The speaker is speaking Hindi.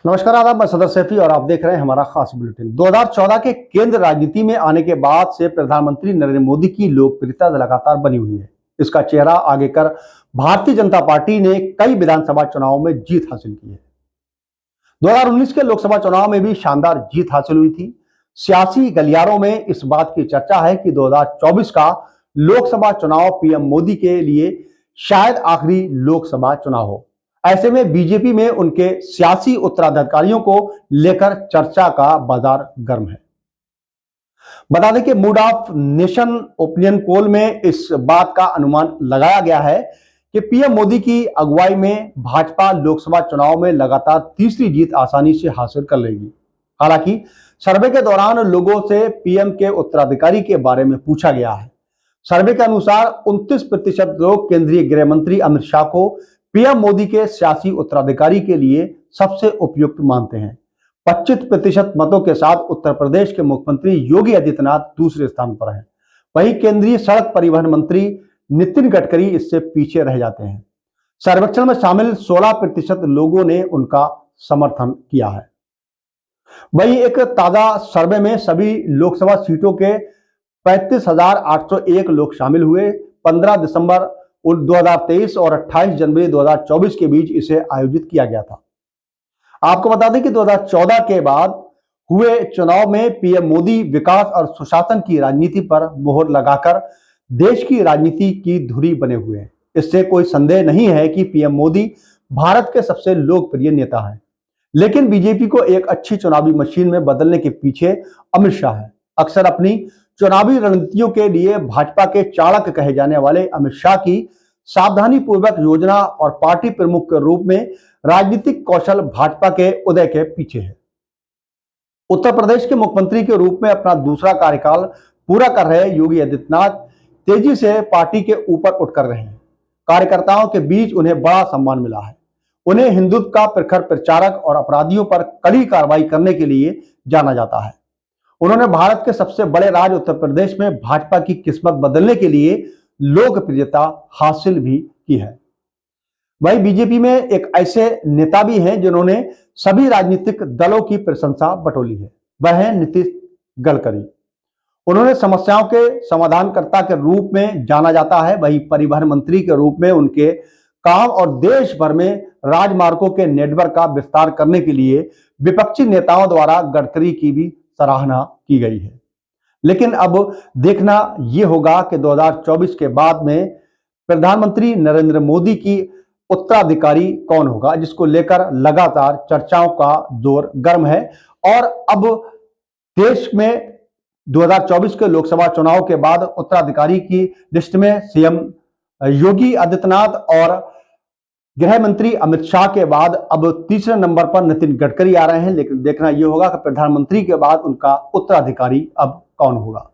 नमस्कार, आदाब। मैं सदर सैफी और आप देख रहे हैं हमारा खास बुलेटिन। 2014 के केंद्र राजनीति में आने के बाद से प्रधानमंत्री नरेंद्र मोदी की लोकप्रियता लगातार बनी हुई है। इसका चेहरा आगे कर भारतीय जनता पार्टी ने कई विधानसभा चुनावों में जीत हासिल की है। 2019 के लोकसभा चुनाव में भी शानदार जीत हासिल हुई थी। सियासी गलियारों में इस बात की चर्चा है कि 2024 का लोकसभा चुनाव पीएम मोदी के लिए शायद आखिरी लोकसभा चुनाव हो। ऐसे में बीजेपी में उनके सियासी उत्तराधिकारियों को लेकर चर्चा का बाजार गर्म है। बता दें कि mood off nation opinion poll में इस बात का अनुमान लगाया गया है कि पीएम मोदी की अगुवाई में भाजपा लोकसभा चुनाव में लगातार तीसरी जीत आसानी से हासिल कर लेगी। हालांकि सर्वे के दौरान लोगों से पीएम के उत्तराधिकारी के बारे में पूछा गया है। सर्वे के अनुसार 29% लोग केंद्रीय गृह मंत्री अमित शाह को पीएम मोदी के सियासी उत्तराधिकारी के लिए सबसे उपयुक्त मानते हैं। 25% मतों के साथ उत्तर प्रदेश के मुख्यमंत्री योगी आदित्यनाथ दूसरे स्थान पर हैं। वहीं केंद्रीय सड़क परिवहन मंत्री नितिन गडकरी इससे पीछे रह जाते हैं। सर्वेक्षण में शामिल 16% लोगों ने उनका समर्थन किया है। वहीं एक ताजा सर्वे में सभी लोकसभा सीटों के 35,801 लोग शामिल हुए। 15 दिसंबर 2023 और 28 जनवरी 2024 के बीच इसे आयोजित किया गया था। आपको बता दें कि 2014 के बाद हुए चुनाव में पीएम मोदी विकास और सुशासन की राजनीति पर मोहर लगाकर देश की राजनीति की धुरी बने हुए हैं। इससे कोई संदेह नहीं है कि पीएम मोदी भारत के सबसे लोकप्रिय नेता हैं। लेकिन बीजेपी को एक अच्छी चुनावी मशीन में बदलने के पीछे अमित शाह है। अक्सर अपनी चुनावी रणनीतियों के लिए भाजपा के चाणक्य कहे जाने वाले अमित शाह की सावधानी पूर्वक योजना और पार्टी प्रमुख के रूप में राजनीतिक कौशल भाजपा के उदय के पीछे है। उत्तर प्रदेश के मुख्यमंत्री के रूप में अपना दूसरा कार्यकाल पूरा कर रहे योगी आदित्यनाथ तेजी से पार्टी के ऊपर उठ कर रहे हैं। कार्यकर्ताओं के बीच उन्हें बड़ा सम्मान मिला है। उन्हें हिंदुत्व का प्रखर प्रचारक और अपराधियों पर कड़ी कार्रवाई करने के लिए जाना जाता है। उन्होंने भारत के सबसे बड़े राज्य उत्तर प्रदेश में भाजपा की किस्मत बदलने के लिए लोकप्रियता हासिल भी की है। वहीं बीजेपी में एक ऐसे नेता भी हैं जिन्होंने सभी राजनीतिक दलों की प्रशंसा बटोली है। वह है नीतीश गडकरी। उन्होंने समस्याओं के समाधानकर्ता के रूप में जाना जाता है। वहीं परिवहन मंत्री के रूप में उनके काम और देश भर में राजमार्गों के नेटवर्क का विस्तार करने के लिए विपक्षी नेताओं द्वारा गडकरी की भी सराहना की गई है। लेकिन अब देखना यह होगा कि 2024 के बाद में प्रधानमंत्री नरेंद्र मोदी की उत्तराधिकारी कौन होगा, जिसको लेकर लगातार चर्चाओं का जोर गर्म है। और अब देश में 2024 के लोकसभा चुनाव के बाद उत्तराधिकारी की लिस्ट में सीएम योगी आदित्यनाथ और गृह मंत्री अमित शाह के बाद अब तीसरे नंबर पर नितिन गडकरी आ रहे हैं। लेकिन देखना यह होगा कि प्रधानमंत्री के बाद उनका उत्तराधिकारी अब कौन होगा।